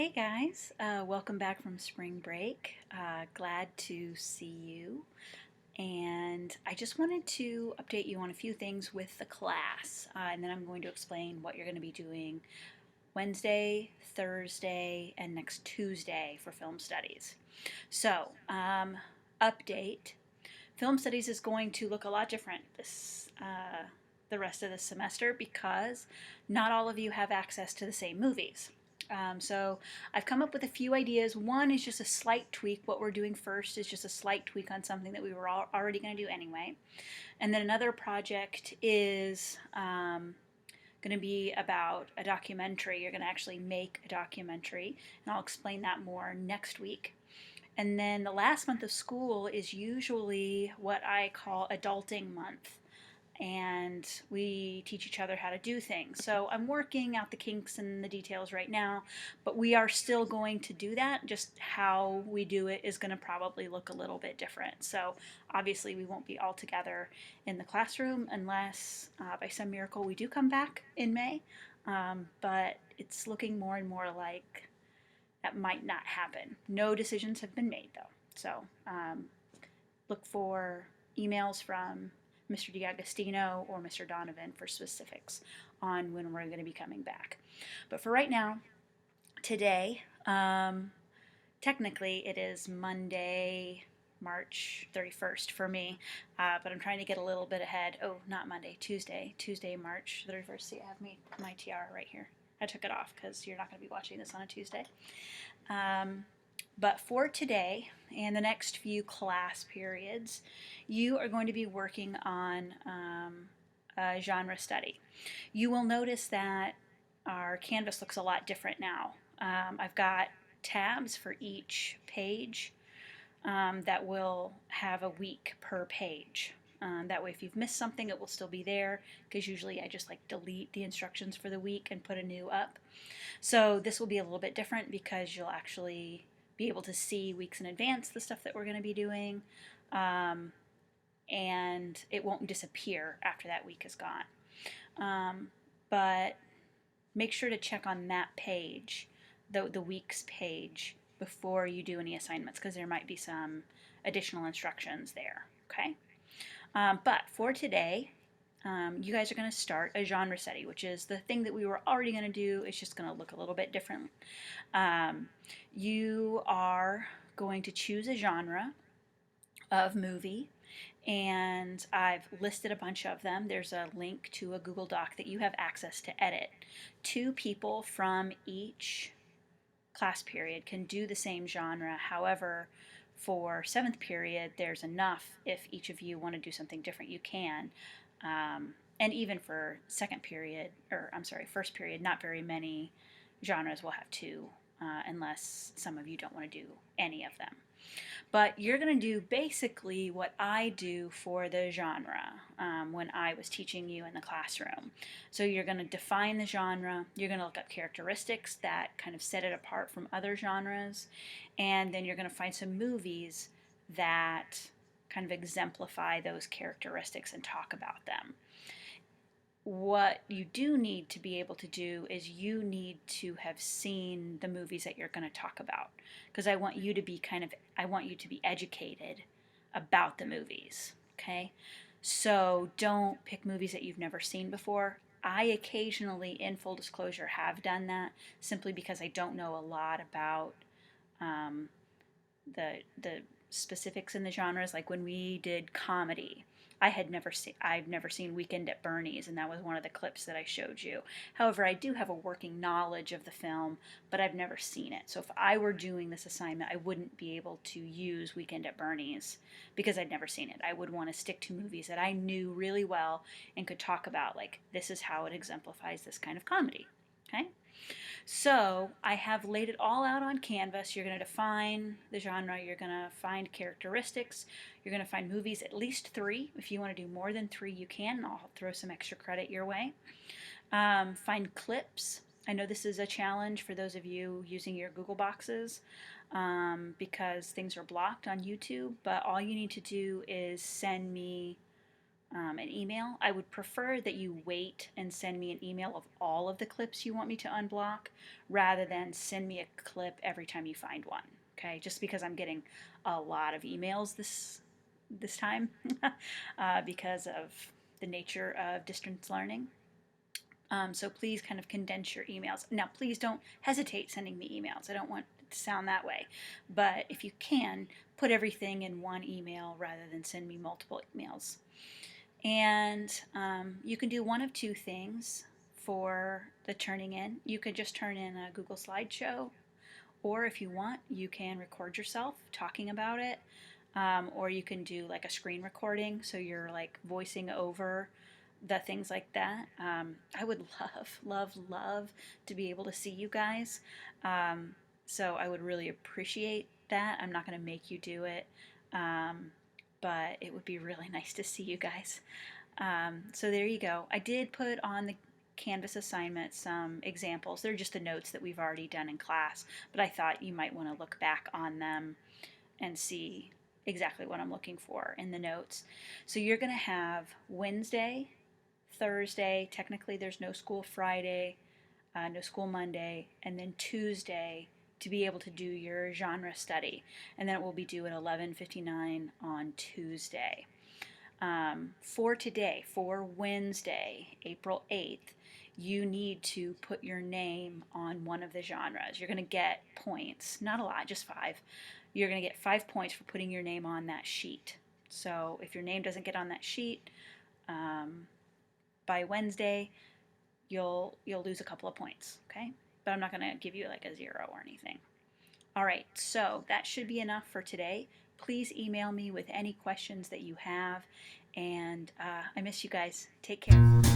Hey guys, welcome back from spring break. Glad to see you. And I just wanted to update you on a few things with the class, and then I'm going to explain what you're going to be doing Wednesday, Thursday, and next Tuesday for film studies. So, update film studies is going to look a lot different the rest of the semester because not all of you have access to the same movies. So I've come up with a few ideas. One is just a slight tweak. What we're doing first is just a slight tweak on something that we were already going to do anyway. And then another project is going to be about a documentary. You're going to actually make a documentary, and I'll explain that more next week. And then the last month of school is usually what I call adulting month. And we teach each other how to do things. So I'm working out the kinks and the details right now, but we are still going to do that. Just how we do it is going to probably look a little bit different. So obviously we won't be all together in the classroom unless by some miracle we do come back in May. But it's looking more and more like that might not happen. No decisions have been made though. So look for emails from Mr. D'Agostino or Mr. Donovan for specifics on when we're going to be coming back. But for right now, today, technically it is Monday, March 31st for me, but I'm trying to get a little bit ahead. Oh, not Monday, Tuesday, March 31st. See, I have my tiara right here. I took it off because you're not going to be watching this on a Tuesday. But for today and the next few class periods, you are going to be working on a genre study. You will notice that our canvas looks a lot different now. I've got tabs for each page that will have a week per page. That way if you've missed something, it will still be there, because usually I just like delete the instructions for the week and put a new up. So this will be a little bit different because you'll actually be able to see weeks in advance the stuff that we're going to be doing, and it won't disappear after that week is gone. But make sure to check on that page, the weeks page, before you do any assignments, because there might be some additional instructions there. Okay. But for today, you guys are going to start a genre study, which is the thing that we were already going to do. It's just going to look a little bit different. You are going to choose a genre of movie, and I've listed a bunch of them. There's a link to a Google Doc that you have access to edit. 2 people from each class period can do the same genre. However, for 7th period, there's enough. If each of you want to do something different, you can. And even for first period, not very many genres will have 2, unless some of you don't want to do any of them. But you're going to do basically what I do for the genre when I was teaching you in the classroom. So you're going to define the genre, you're going to look up characteristics that kind of set it apart from other genres, and then you're going to find some movies that kind of exemplify those characteristics and talk about them. What you do need to be able to do is you need to have seen the movies that you're going to talk about, because I want you to be educated about the movies. Okay, so don't pick movies that you've never seen before. I occasionally, in full disclosure, have done that simply because I don't know a lot about the specifics in the genres. Like when we did comedy, I've never seen Weekend at Bernie's, and that was one of the clips that I showed you. However, I do have a working knowledge of the film, but I've never seen it. So if I were doing this assignment, I wouldn't be able to use Weekend at Bernie's because I'd never seen it. I would want to stick to movies that I knew really well and could talk about, like, this is how it exemplifies this kind of comedy. Okay? So I have laid it all out on canvas. You're going to define the genre. You're going to find characteristics. You're going to find movies, at least 3. If you want to do more than 3, you can. I'll throw some extra credit your way. Find clips. I know this is a challenge for those of you using your Google boxes because things are blocked on YouTube, but all you need to do is send me an email. I would prefer that you wait and send me an email of all of the clips you want me to unblock rather than send me a clip every time you find one. Okay, just because I'm getting a lot of emails this time because of the nature of distance learning. So please kind of condense your emails. Now, please don't hesitate sending me emails. I don't want it to sound that way. But if you can, put everything in one email rather than send me multiple emails. And you can do one of two things for the turning in. You could just turn in a Google slideshow, or if you want, you can record yourself talking about it, or you can do like a screen recording, so you're like voicing over the things like that. I would love to be able to see you guys. So I would really appreciate that. I'm not going to make you do it, but it would be really nice to see you guys. So there you go. I did put on the Canvas assignment some examples. They're just the notes that we've already done in class, but I thought you might want to look back on them and see exactly what I'm looking for in the notes. So you're going to have Wednesday, Thursday, technically there's no school Friday, no school Monday, and then Tuesday to be able to do your genre study. And then it will be due at 11:59 on Tuesday. For today, for Wednesday, April 8th, you need to put your name on one of the genres. You're going to get points, not a lot, just 5. You're going to get 5 points for putting your name on that sheet. So if your name doesn't get on that sheet by Wednesday, you'll lose a couple of points, okay? But I'm not going to give you like a 0 or anything. All right, so that should be enough for today. Please email me with any questions that you have, and I miss you guys. Take care.